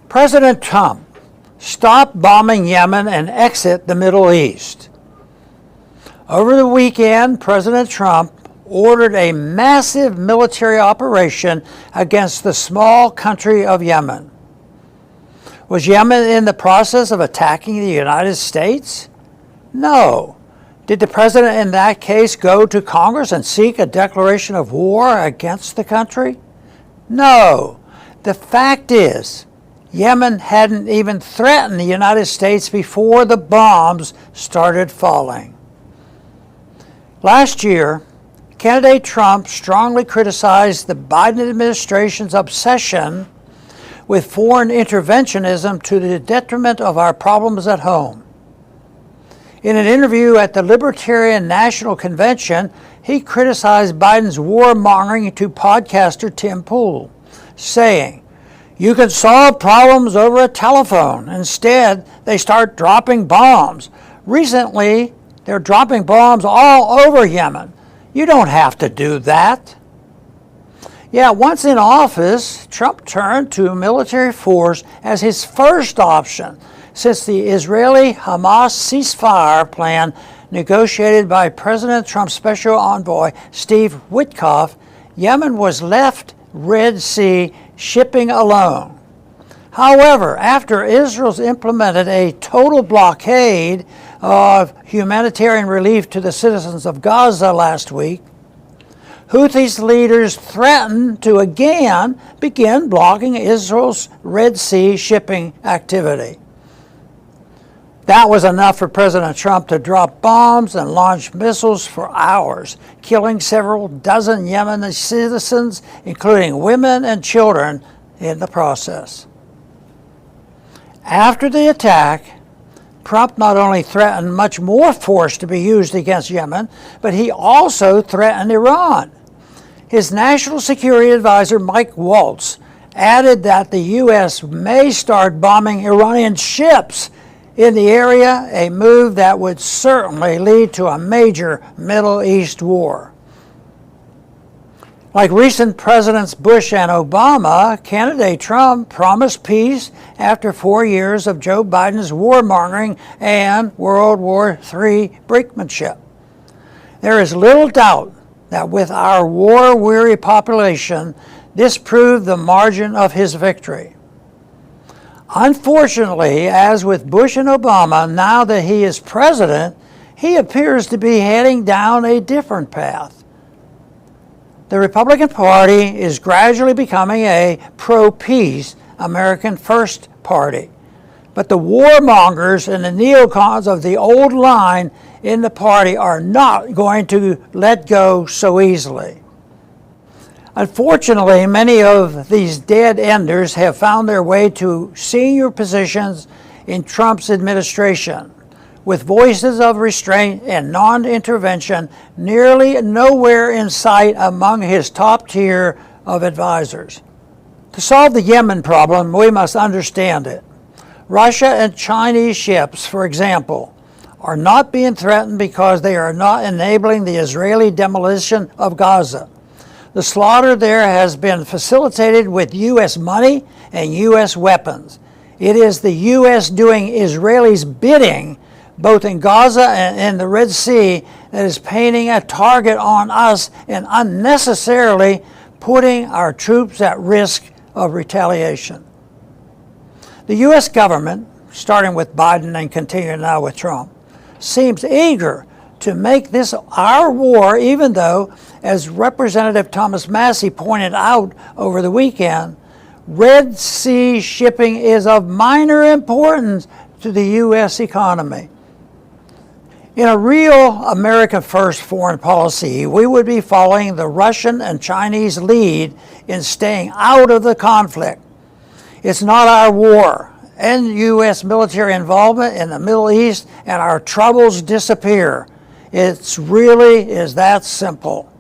President Trump, stop bombing Yemen and exit the Middle East. Over the weekend, President Trump ordered a massive military operation against the small country of Yemen. Was Yemen in the process of attacking the United States? No. Did the president in that case go to Congress and seek a declaration of war against the country? No. The fact is, Yemen hadn't even threatened the United States before the bombs started falling. Last year, candidate Trump strongly criticized the Biden administration's obsession with foreign interventionism to the detriment of our problems at home. In an interview at the Libertarian National Convention, he criticized Biden's warmongering to podcaster Tim Pool, saying, "You can solve problems over a telephone. Instead, they start dropping bombs. Recently, they're dropping bombs all over Yemen. You don't have to do that." Yeah, once in office, Trump turned to military force as his first option since the Israeli-Hamas ceasefire plan negotiated by President Trump's special envoy Steve Witkoff. Yemen was left Red Sea shipping alone. However, after Israel's implemented a total blockade of humanitarian relief to the citizens of Gaza last week, Houthis leaders threatened to again begin blocking Israel's Red Sea shipping activity. That was enough for President Trump to drop bombs and launch missiles for hours, killing several dozen Yemeni citizens, including women and children, in the process. After the attack, Trump not only threatened much more force to be used against Yemen, but he also threatened Iran. His national security advisor, Mike Waltz, added that the U.S. may start bombing Iranian ships in the area, a move that would certainly lead to a major Middle East war. Like recent Presidents Bush and Obama, candidate Trump promised peace after 4 years of Joe Biden's warmongering and World War III brinkmanship. There is little doubt that with our war-weary population, this proved the margin of his victory. Unfortunately, as with Bush and Obama, now that he is president, he appears to be heading down a different path. The Republican Party is gradually becoming a pro-peace, American First Party. But the warmongers and the neocons of the old line in the party are not going to let go so easily. Unfortunately, many of these dead enders have found their way to senior positions in Trump's administration, with voices of restraint and non-intervention nearly nowhere in sight among his top tier of advisors. To solve the Yemen problem, we must understand it. Russia and Chinese ships, for example, are not being threatened because they are not enabling the Israeli demolition of Gaza. The slaughter there has been facilitated with U.S. money and U.S. weapons. It is the U.S. doing Israelis' bidding, both in Gaza and in the Red Sea, that is painting a target on us and unnecessarily putting our troops at risk of retaliation. The U.S. government, starting with Biden and continuing now with Trump, seems eager to make this our war, even though, as Representative Thomas Massey pointed out over the weekend, Red Sea shipping is of minor importance to the U.S. economy. In a real America First foreign policy, we would be following the Russian and Chinese lead in staying out of the conflict. It's not our war. End U.S. military involvement in the Middle East and our troubles disappear. It really is that simple.